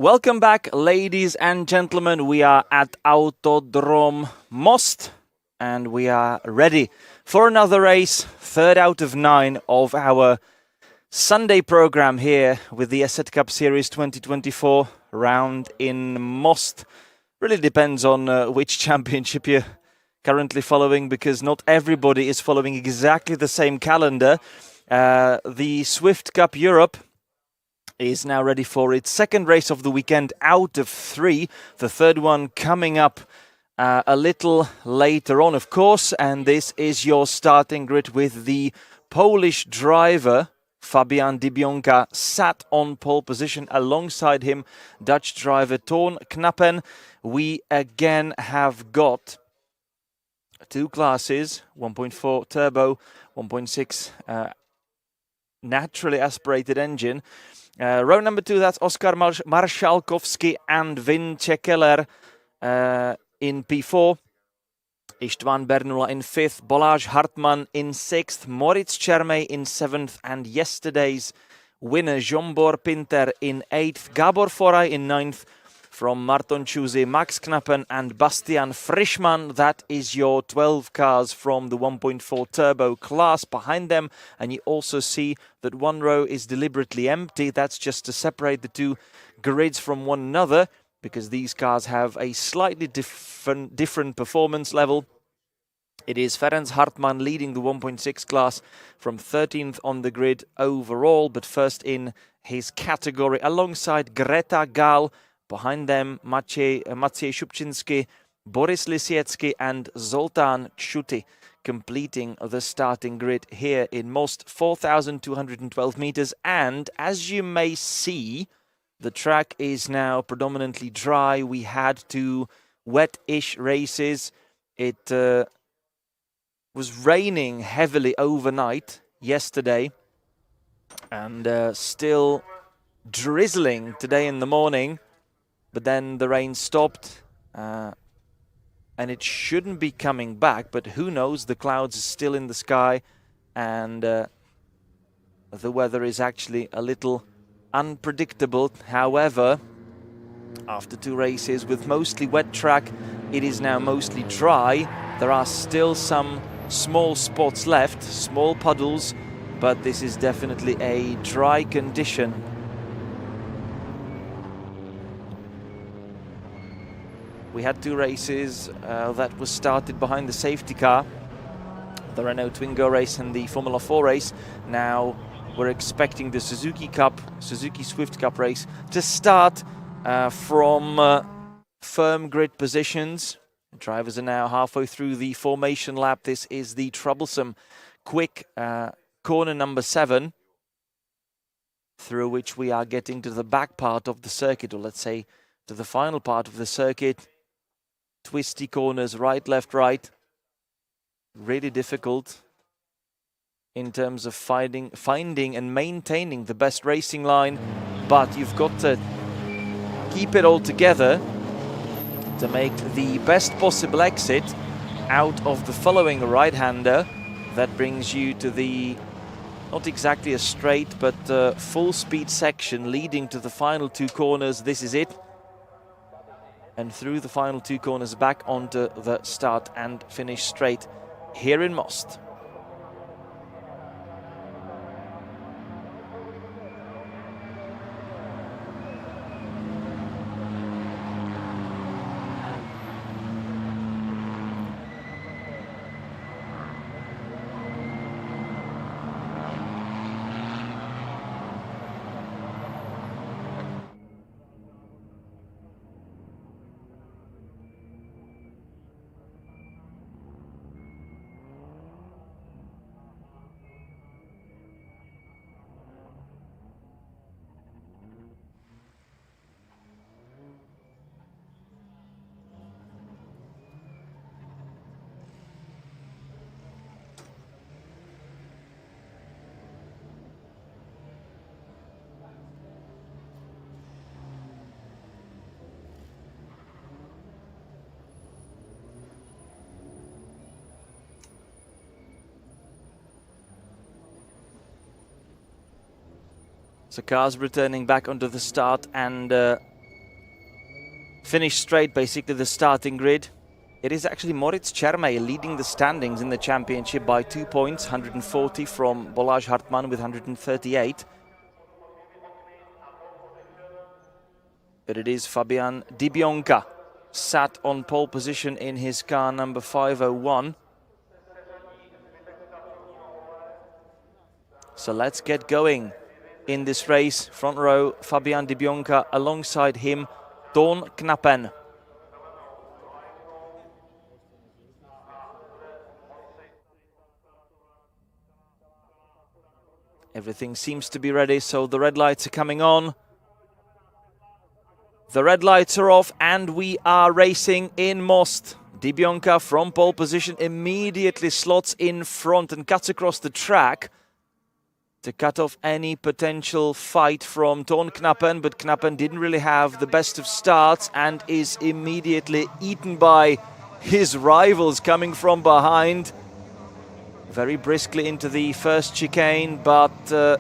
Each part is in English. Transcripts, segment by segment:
Welcome back, ladies and gentlemen. We are at Autodrom Most and we are ready for another race, third out of 9 of our Sunday program here with the ESETCup Series 2024 round in Most. Really depends on which championship you're currently following, because not everybody is following exactly the same calendar. The Swift Cup Europe is now ready for its second race of the weekend out of 3. The third one coming up a little later on, of course. And this is your starting grid with the Polish driver, Fabian Dibionka, sat on pole position. Alongside him, Dutch driver Toon Knappen. We again have got two classes, 1.4 turbo, 1.6 naturally aspirated engine. Row number 2, that's Oskar Marszalkowski and Vince Keller in P4. Istvan Bernula in 5th, Balázs Hartmann in 6th, Moritz Čermej in 7th, and yesterday's winner Zsombor Pinter in 8th, Gabor Foraj in 9th. From Martoncsúzi, Max Knappen and Bastian Frischmann. That is your 12 cars from the 1.4 turbo class behind them. And you also see that one row is deliberately empty. That's just to separate the two grids from one another, because these cars have a slightly different performance level. It is Ferenc Hartmann leading the 1.6 class from 13th on the grid overall, but first in his category, alongside Greta Gal. Behind them, Maciej Szubczynski, Boris Lisiecki and Zoltán Csuti completing the starting grid here in Most, 4,212 meters. And as you may see, the track is now predominantly dry. We had 2 wet-ish races. It was raining heavily overnight yesterday and still drizzling today in the morning. But then the rain stopped, and it shouldn't be coming back, but who knows, the clouds are still in the sky, and the weather is actually a little unpredictable. However, after 2 races with mostly wet track, it is now mostly dry. There are still some small spots left, small puddles, but this is definitely a dry condition. We had 2 races that was started behind the safety car, the Renault Twingo race and the Formula 4 race. Now we're expecting the Suzuki Swift Cup race to start from firm grid positions. The drivers are now halfway through the formation lap. This is the troublesome quick corner number 7, through which we are getting to the back part of the circuit, or let's say to the final part of the circuit. Twisty corners, right, left, right. Really difficult in terms of finding and maintaining the best racing line. But you've got to keep it all together to make the best possible exit out of the following right-hander. That brings you to the, not exactly a straight, but full speed section leading to the final 2 corners. This is it. And through the final 2 corners back onto the start and finish straight here in Most. So cars returning back onto the start and finish straight, basically the starting grid. It is actually Moritz Čermej leading the standings in the championship by 2 points, 140 from Balázs Hartmann with 138. But it is Fabian Dibionka, sat on pole position in his car number 501. So let's get going in this race. Front row, Fabian Dibionka, alongside him, Ton Knappen. Everything seems to be ready, so the red lights are coming on. The red lights are off and we are racing in Most. Dibionka from pole position immediately slots in front and cuts across the track to cut off any potential fight from Ton Knappen, but Knappen didn't really have the best of starts and is immediately eaten by his rivals coming from behind. Very briskly into the first chicane, but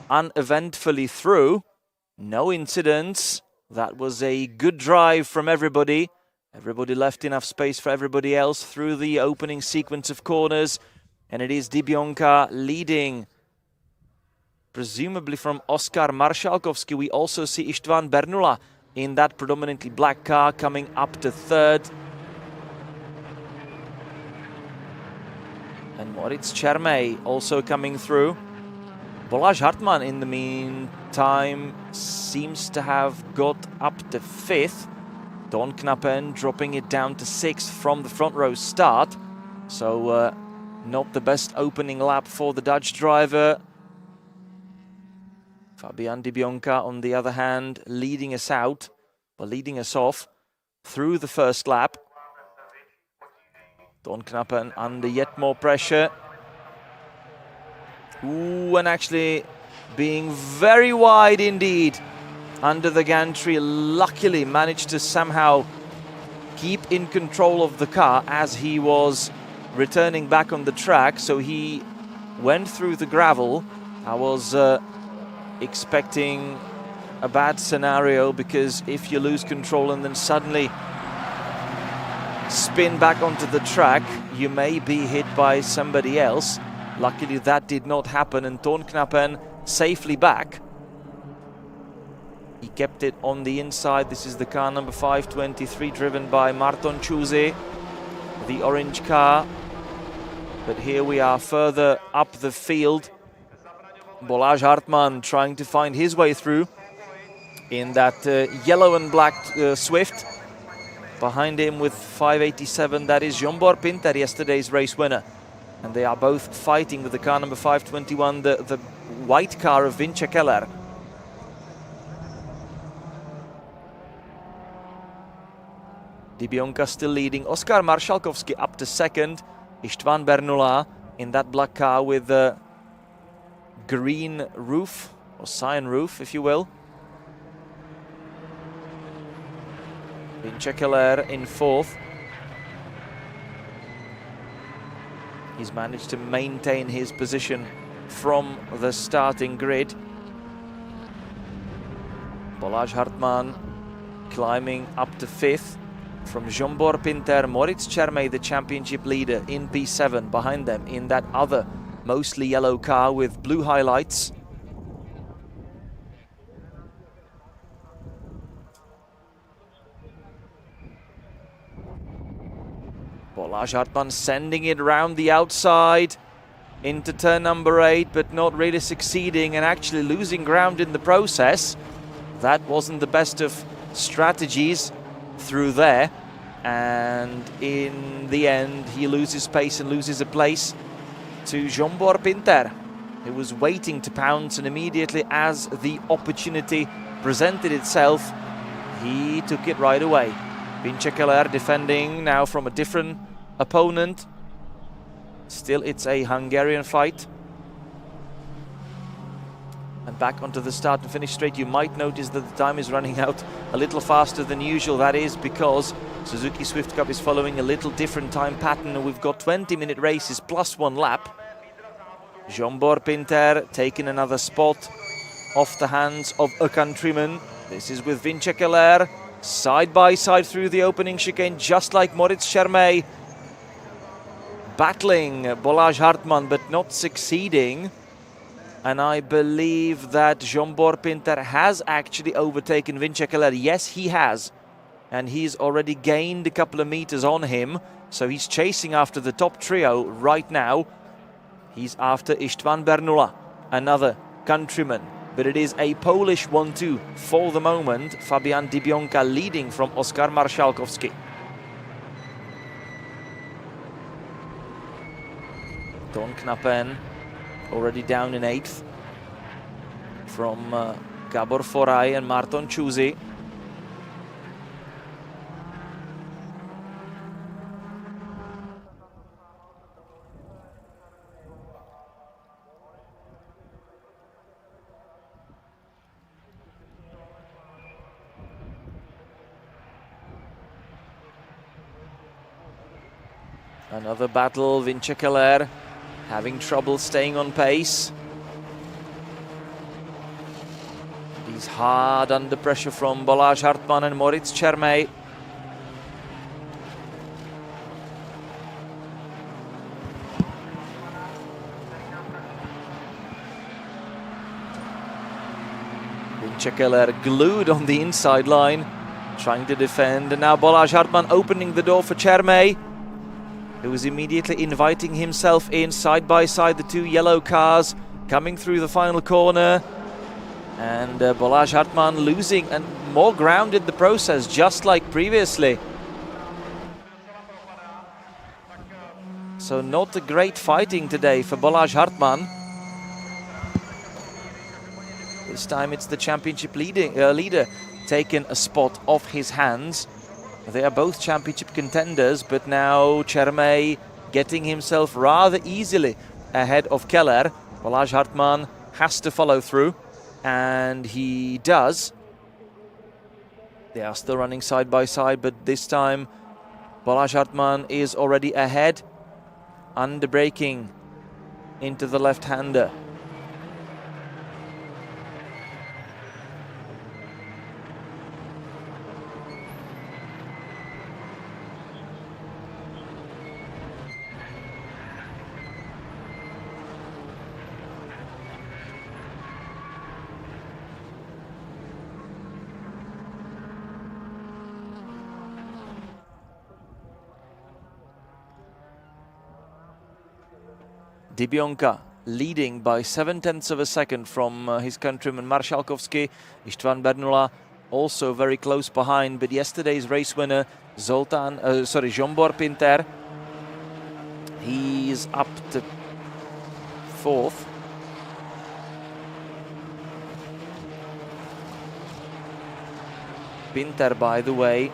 uneventfully through. No incidents. That was a good drive from everybody. Everybody left enough space for everybody else through the opening sequence of corners. And it is Dibionka leading, presumably from Oskar Maršalkovský. We also see István Bernula in that predominantly black car coming up to third. And Moritz Čermej also coming through. Balázs Hartmann, in the meantime, seems to have got up to fifth. Ton Knappen dropping it down to sixth from the front row start. So not the best opening lap for the Dutch driver. Fabian Dibionka, on the other hand, leading us out, or leading us off through the first lap. Ton Knappen under yet more pressure. Ooh, and actually being very wide indeed under the gantry. Luckily managed to somehow keep in control of the car as he was returning back on the track. So he went through the gravel. I was expecting a bad scenario, because if you lose control and then suddenly spin back onto the track, you may be hit by somebody else. Luckily that did not happen, and Ton Knappen safely back. He kept it on the inside. This is the car number 523, driven by Marton Čuzy, the orange car. But here we are further up the field. Balázs Hartmann trying to find his way through in that yellow and black Swift. Behind him with 587, that is Zsombor Pinter, yesterday's race winner. And they are both fighting with the car number 521, the white car of Vince Keller. Dibionka still leading. Oskar Maršalkovský up to second. István Bernula in that black car with the green roof, or cyan roof, if you will. Vince Keller in fourth. He's managed to maintain his position from the starting grid. Balázs Hartmann climbing up to fifth. From Zsombor Pinter, Moritz Čermej, the championship leader in P7, behind them in that other mostly yellow car with blue highlights. Balázs Hartmann sending it round the outside into turn number 8, but not really succeeding and actually losing ground in the process. That wasn't the best of strategies through there, and in the end he loses pace and loses a place to Zsombor Pinter, who was waiting to pounce, and immediately as the opportunity presented itself, he took it right away. Vince Keller defending now from a different opponent. Still, it's a Hungarian fight. And back onto the start and finish straight. You might notice that the time is running out a little faster than usual. That is because Suzuki Swift Cup is following a little different time pattern, and we've got 20-minute races plus 1 lap. Zsombor Pinter taking another spot off the hands of a countryman. This is with Vince Keller, side by side through the opening chicane, just like Moritz Chermay. Battling Balázs Hartmann, but not succeeding. And I believe that Zsombor Pinter has actually overtaken Vince Keller. Yes, he has. And he's already gained a couple of meters on him. So he's chasing after the top trio right now. He's after István Bernula, another countryman. But it is a Polish 1-2 for the moment. Fabian Dybionka leading from Oskar Marszałkowski. Don Knappen already down in 8th from Gabor Foraj and Marton Čuzy. Another battle, Vince Keller having trouble staying on pace. He's hard under pressure from Balázs Hartmann and Moritz Chermay. Vince Keller glued on the inside line, trying to defend. And now Balázs Hartmann opening the door for Chermay, who was immediately inviting himself in side by side, the two yellow cars coming through the final corner. And Balázs Hartmann losing and more ground in the process, just like previously. So not a great fighting today for Balázs Hartmann. This time it's the championship leader taking a spot off his hands. They are both championship contenders, but now Chermay getting himself rather easily ahead of Keller. Balázs Hartmann has to follow through, and he does. They are still running side by side, but this time Balázs Hartmann is already ahead, under braking into the left-hander. Dybionka leading by 7/10 of a second from his countryman Marszałkowski. István Bernula also very close behind, but yesterday's race winner Zsombor Pinter, he's up to 4th. Pinter, by the way,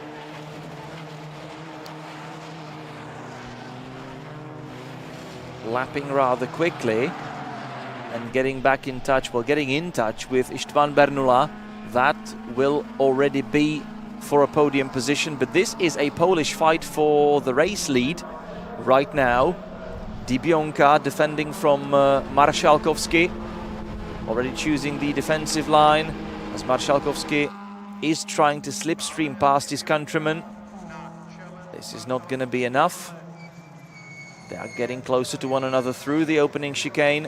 lapping rather quickly and getting back in touch, getting in touch with István Bernula. That will already be for a podium position, but this is a Polish fight for the race lead right now. Dybionka defending from Marszałkowski, already choosing the defensive line as Marszałkowski is trying to slipstream past his countryman. This is not going to be enough. They are getting closer to one another through the opening chicane.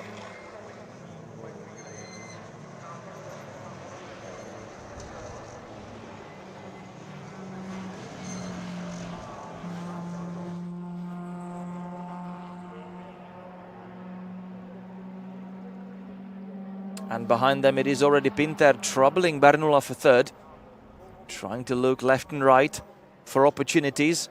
And behind them it is already Pinter troubling Bernula for 3rd. Trying to look left and right for opportunities.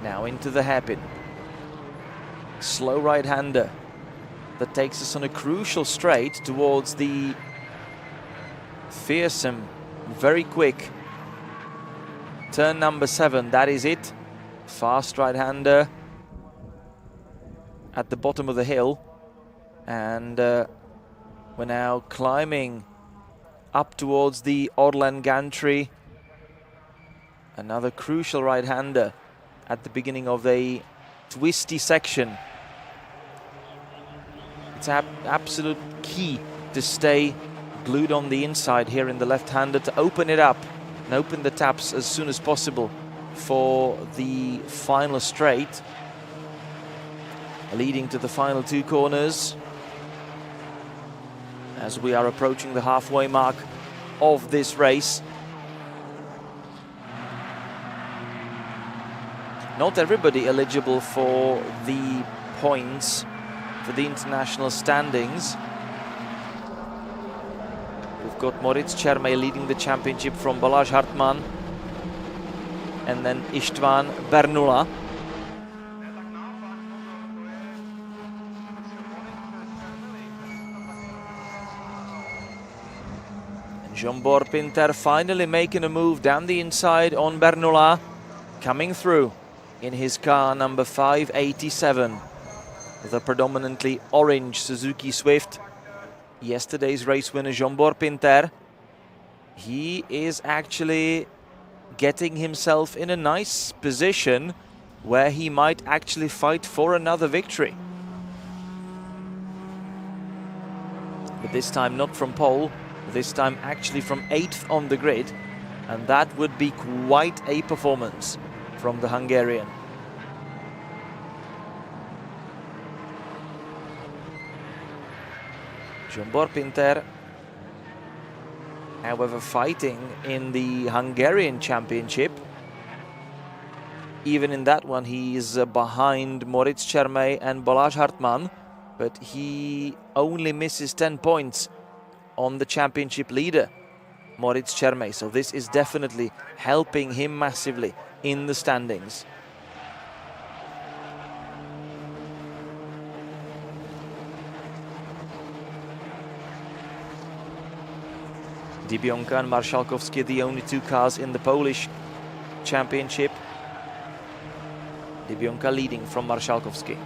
Now into the hairpin. Slow right-hander that takes us on a crucial straight towards the fearsome, very quick turn number 7. That is it. Fast right-hander at the bottom of the hill. And we're now climbing up towards the Orlen gantry. Another crucial right-hander at the beginning of the twisty section. It's absolute key to stay glued on the inside here in the left-hander, to open it up and open the taps as soon as possible for the final straight, leading to the final two corners as we are approaching the halfway mark of this race. Not everybody eligible for the points for the international standings. We've got Moritz Čermej leading the championship from Balázs Hartmann, and then István Bernula. And Zsombor Pinter finally making a move down the inside on Bernula, coming through in his car number 587, the predominantly orange Suzuki Swift. Yesterday's race winner Zsombor Pinter, he is actually getting himself in a nice position where he might actually fight for another victory. But this time not from pole, this time actually from 8th on the grid, and that would be quite a performance from the Hungarian. Zsombor Pinter, however, fighting in the Hungarian Championship. Even in that one, he is behind Moritz Čermej and Balázs Hartmann, but he only misses 10 points on the championship leader, Moritz Čermej. So this is definitely helping him massively in the standings. Dybionka and Marszalkowski, the only two cars in the Polish championship. Dybionka leading from Marszalkowski.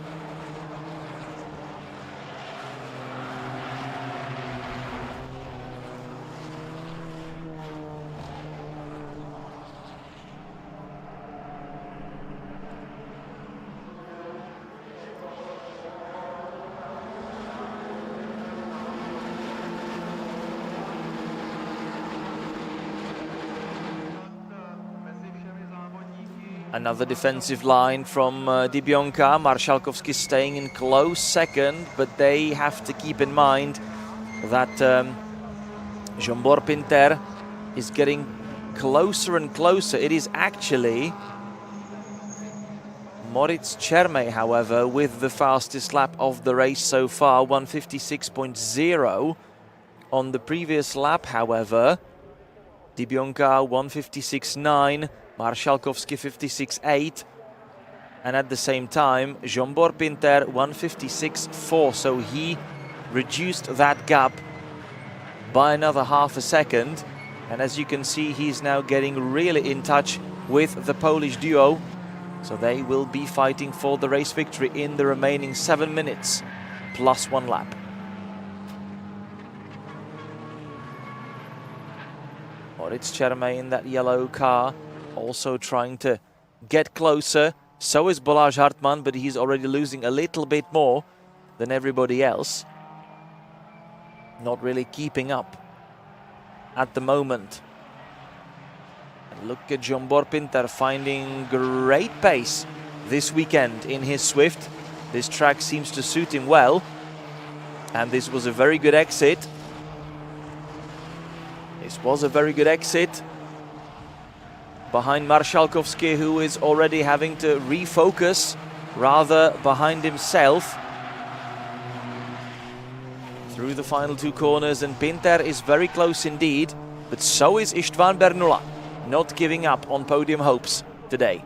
Another defensive line from Dybionka. Marszalkowski staying in close second, but they have to keep in mind that Zsombor Pinter is getting closer and closer. It is actually Moritz Čermej, however, with the fastest lap of the race so far, 156.0. On the previous lap, however, Dybionka 156.9. Marszalkowski 56.8, and at the same time Zsombor Pinter 156.4, so he reduced that gap by another half a second, and as you can see, he's now getting really in touch with the Polish duo, so they will be fighting for the race victory in the remaining 7 minutes plus 1 lap. Moritz Čermej in that yellow car, also trying to get closer. So is Balázs Hartmann, but he's already losing a little bit more than everybody else. Not really keeping up at the moment. And look at Zsombor Pinter finding great pace this weekend in his Swift. This track seems to suit him well. And this was a very good exit. This was a very good exit. Behind Marszalkowski, who is already having to refocus rather behind himself through the final two corners, and Pinter is very close indeed, but so is István Bernula, not giving up on podium hopes today.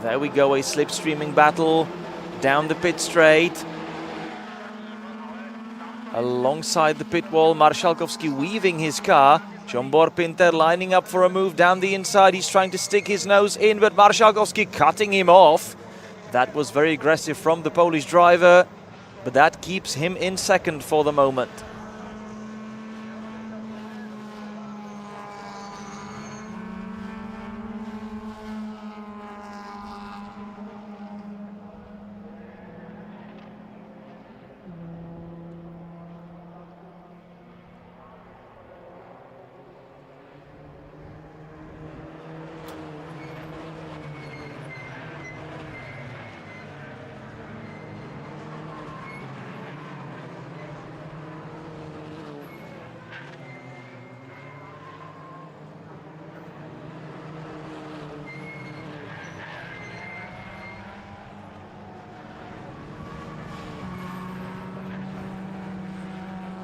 There we go, a slipstreaming battle down the pit straight. Alongside the pit wall, Marszalkowski weaving his car. Zsombor Pinter lining up for a move down the inside. He's trying to stick his nose in, but Marszalkowski cutting him off. That was very aggressive from the Polish driver, but that keeps him in second for the moment.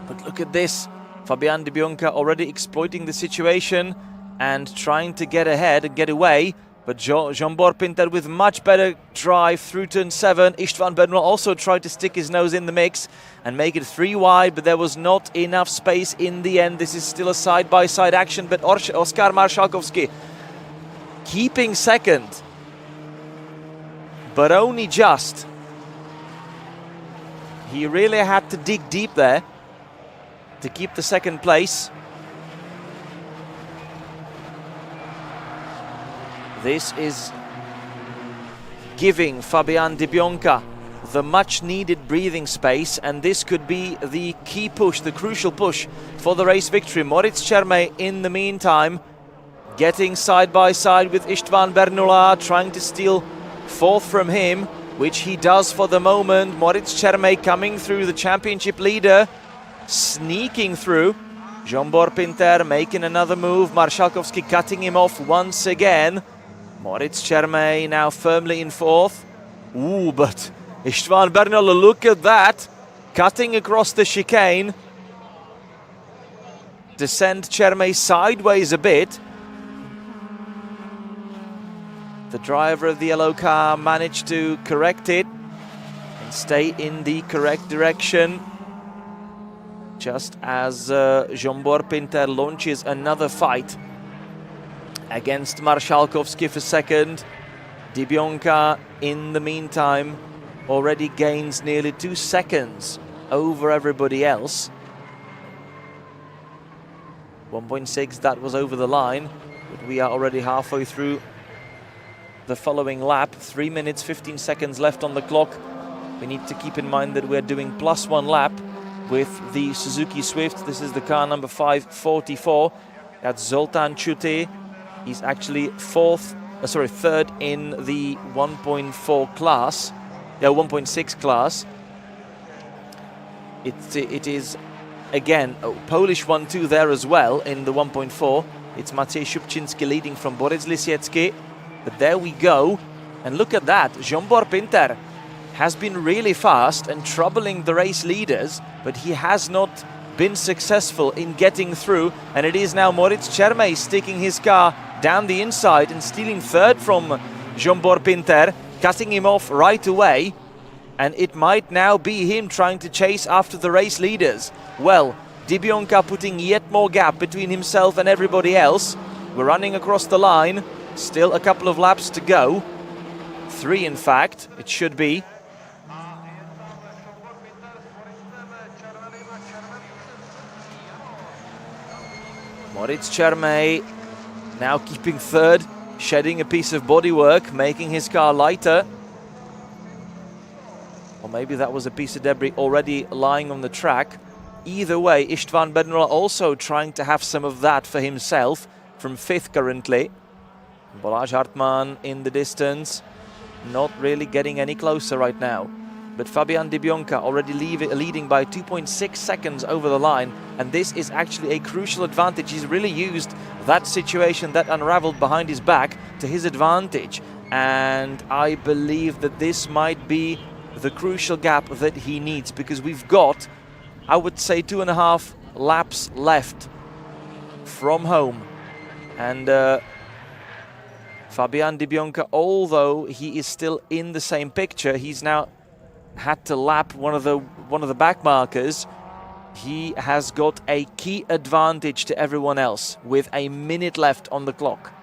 But look at this. Fabian Di Bianca already exploiting the situation and trying to get ahead and get away. But Jean-Bor Pinter with much better drive through turn 7. Istvan Bernal also tried to stick his nose in the mix and make it 3 wide, but there was not enough space in the end. This is still a side-by-side action, but Oskar Marszalkowski keeping second, but only just. He really had to dig deep there to keep the second place. This is giving Fabian Di Bianca the much-needed breathing space, and this could be the key push, the crucial push for the race victory. Moritz Čermej, in the meantime, getting side-by-side with Istvan Bernula, trying to steal fourth from him, which he does for the moment. Moritz Čermej coming through, the championship leader, sneaking through. Jean-Bor Pinter making another move, Marszalkowski cutting him off once again. Moritz Čermej now firmly in fourth. Ooh, but Istvan Bernal, look at that. Cutting across the chicane to send Čermej sideways a bit. The driver of the yellow car managed to correct it and stay in the correct direction. Just as Jean-Bor Pinter launches another fight against Marszalkowski for second. Di Bianca, in the meantime, already gains nearly 2 seconds over everybody else. 1.6, that was over the line, but we are already halfway through the following lap. 3 minutes, 15 seconds left on the clock. We need to keep in mind that we're doing +1 lap with the Suzuki Swift. This is the car number 544. That's Zoltán Čuty. He's actually third in the 1.4 class, 1.6 class. It is, again, a Polish 1-2 there as well in the 1.4. It's Maciej Szubczynski leading from Borys Lisiecki. But there we go. And look at that. Jean-Bor Pinter has been really fast and troubling the race leaders, but he has not been successful in getting through. And it is now Moritz Čermej sticking his car down the inside and stealing third from Jean-Bor Pinter, cutting him off right away. And it might now be him trying to chase after the race leaders. Well, Di Bianca putting yet more gap between himself and everybody else. We're running across the line. Still a couple of laps to go. 3, in fact, it should be. Moritz Čermej now keeping third, shedding a piece of bodywork, making his car lighter. Or maybe that was a piece of debris already lying on the track. Either way, Istvan Bernal also trying to have some of that for himself, from 5th currently. Balázs Hartmann in the distance, not really getting any closer right now. But Fabian Di Bianca already leading by 2.6 seconds over the line, and this is actually a crucial advantage. He's really used that situation that unraveled behind his back to his advantage, and I believe that this might be the crucial gap that he needs, because we've got, I would say, 2.5 laps left from home. And Fabian Di Bianca, although he is still in the same picture, he's now had to lap one of the back markers. He has got a key advantage to everyone else with a minute left on the clock.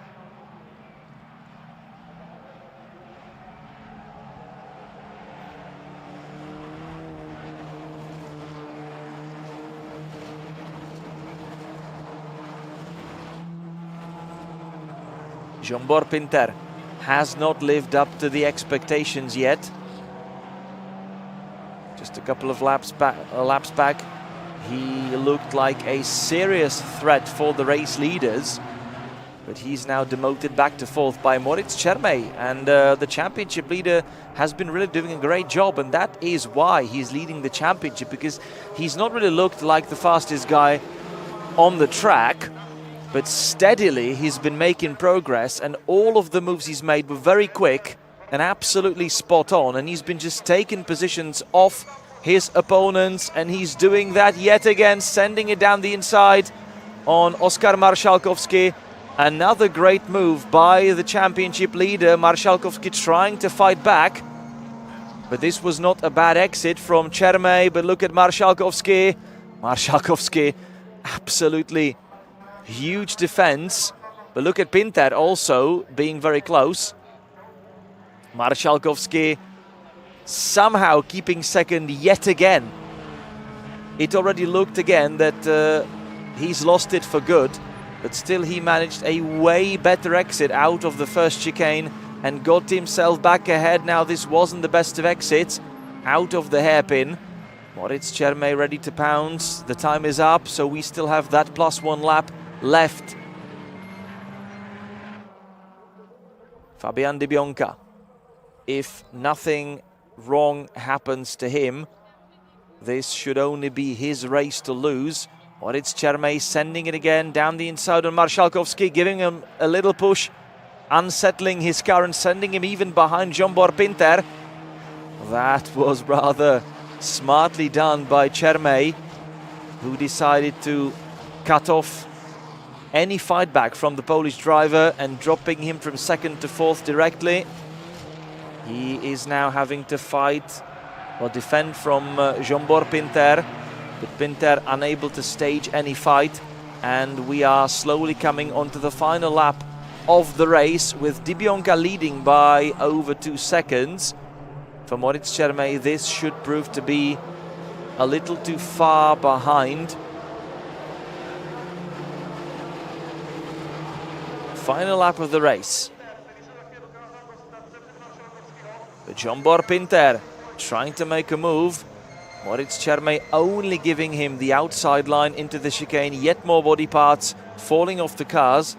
Jean-Bor Pinter has not lived up to the expectations yet. Just a couple of laps back, he looked like a serious threat for the race leaders, but he's now demoted back to 4th by Moritz Čermej, and the championship leader has been really doing a great job, and that is why he's leading the championship, because he's not really looked like the fastest guy on the track, but steadily he's been making progress, and all of the moves he's made were very quick and absolutely spot on, and he's been just taking positions off his opponents, and he's doing that yet again, sending it down the inside on Oskar Marszałkowski. Another great move by the championship leader. Marszałkowski trying to fight back, but this was not a bad exit from Čermej. But look at Marszałkowski. Marszałkowski, absolutely huge defense. But look at Pinter also being very close. Marszałkowski somehow keeping second yet again. It already looked again that he's lost it for good, but still he managed a way better exit out of the first chicane and got himself back ahead. Now this wasn't the best of exits, out of the hairpin. Moritz Čermej ready to pounce. The time is up, so we still have that +1 lap left. Fabian Dybionka, if nothing wrong happens to him, this should only be his race to lose. Moritz Čermej sending it again down the inside on Marszałkowski, giving him a little push, unsettling his car and sending him even behind Zsombor Pinter. That was rather smartly done by Čermej, who decided to cut off any fight back from the Polish driver and dropping him from second to fourth directly. He is now having to fight or defend from Zsombor Pinter, but Pinter unable to stage any fight, and we are slowly coming onto the final lap of the race with Dybionka leading by over 2 seconds. For Moritz Čermej, this should prove to be a little too far behind. Final lap of the race. But Zsombor Pinter trying to make a move. Moritz Čermej only giving him the outside line into the chicane. Yet more body parts falling off the cars.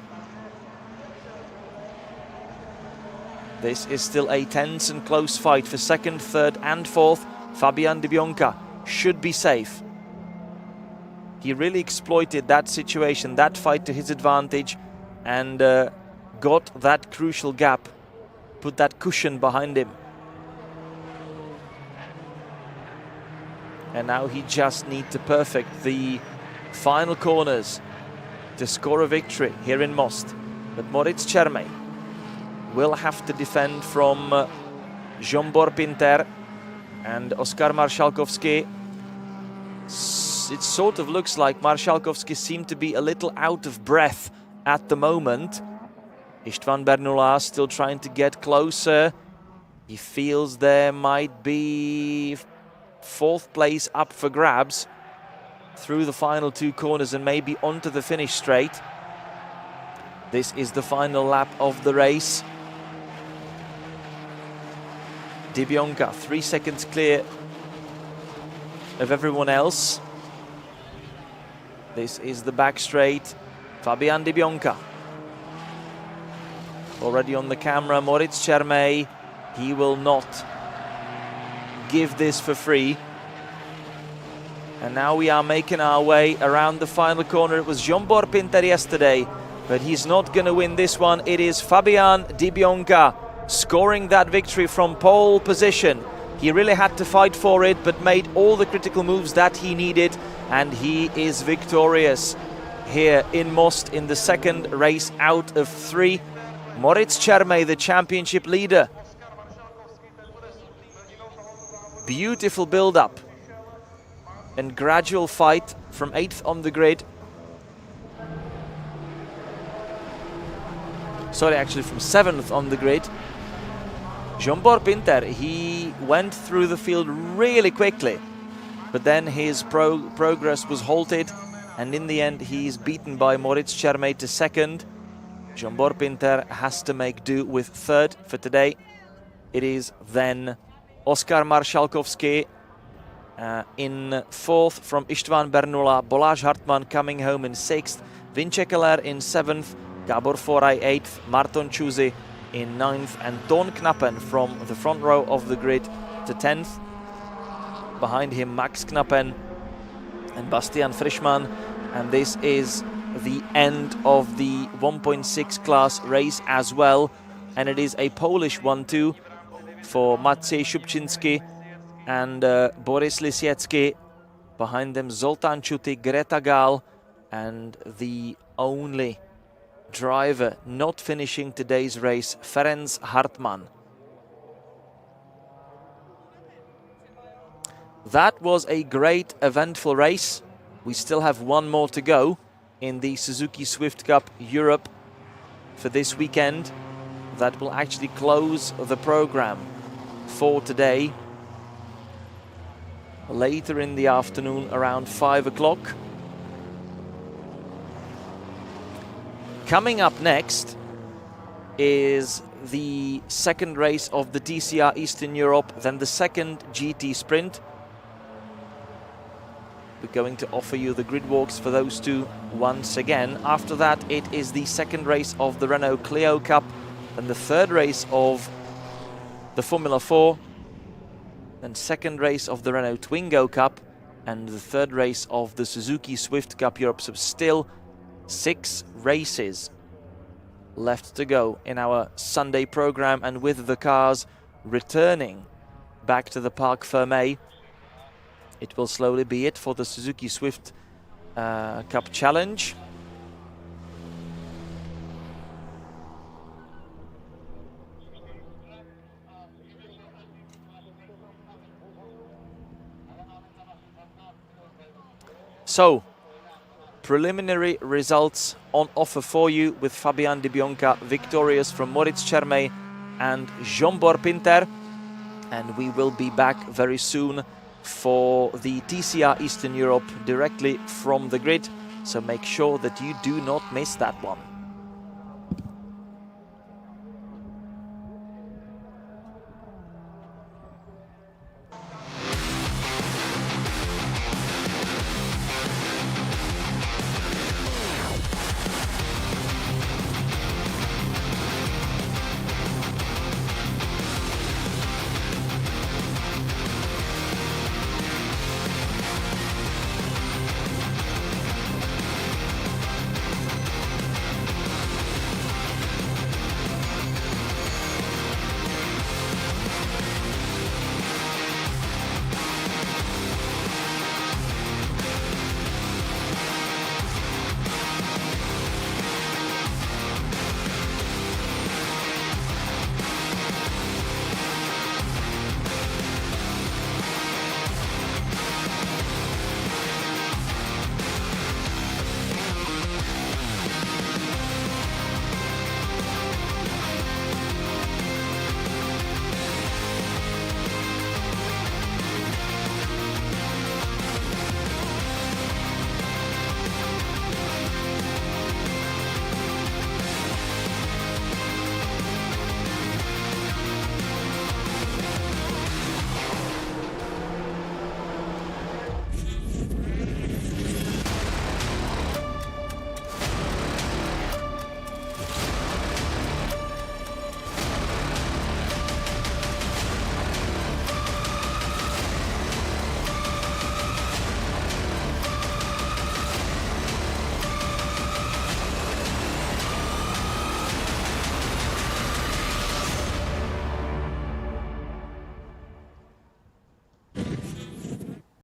This is still a tense and close fight for second, third and fourth. Fabian Dybionka should be safe. He really exploited that situation, that fight to his advantage, and got that crucial gap, put that cushion behind him. And now he just needs to perfect the final corners to score a victory here in Most. But Moritz Čermej will have to defend from Zsombor Pinter and Oskar Marszałkowski. It sort of looks like Marszałkowski seemed to be a little out of breath at the moment. István Bernula still trying to get closer. He feels there might be fourth place up for grabs through the final 2 corners and maybe onto the finish straight. This is the final lap of the race. Dybionka 3 seconds clear of everyone else. This is the back straight. Fabian Dybionka already on the camera. Moritz Čermej, he will not give this for free. And now we are making our way around the final corner. It was Zsombor Pinter yesterday, but he's not going to win this one. It is Fabian Dybionka scoring that victory from pole position. He really had to fight for it, but made all the critical moves that he needed, and he is victorious here in Most in the second race out of 3. Moritz Čermej, the championship leader. Beautiful build-up and gradual fight from 8th on the grid. Sorry, actually from 7th on the grid. Zsombor Pinter, he went through the field really quickly, but then his progress was halted, and in the end he's beaten by Moritz Čermej to second. Zsombor Pinter has to make do with third for today. It is then Oskar Marszałkowski in fourth from István Bernula, Balázs Hartmann coming home in sixth, Vince Keller in seventh, Gábor Foraj 8th, Marton Čuzy in 9th, and Ton Knappen from the front row of the grid to 10th. Behind him Max Knappen and Bastian Frischmann. And this is the end of the 1.6 class race as well. And it is a Polish 1-2 for Maciej Szubczynski and Boris Lisiecki. Behind them, Zoltán Chuty, Greta Gal, and the only driver not finishing today's race, Ferenc Hartmann. That was a great, eventful race. We still have one more to go in the Suzuki Swift Cup Europe for this weekend. That will actually close the program for today. Later in the afternoon, around 5 o'clock. Coming up next is the second race of the TCR Eastern Europe, then the second GT Sprint. We're going to offer you the grid walks for those two once again. After that, it is the second race of the Renault Clio Cup, and the third race of the Formula 4, then second race of the Renault Twingo Cup, and the third race of the Suzuki Swift Cup Europe. So still 6 races left to go in our Sunday program, and with the cars returning back to the Parc Fermé, it will slowly be it for the Suzuki Swift Cup Challenge. So, preliminary results on offer for you, with Fabian Di Bionca victorious from Moritz Chermey and Jean-Bor Pinter. And we will be back very soon for the TCR Eastern Europe directly from the grid. So make sure that you do not miss that one.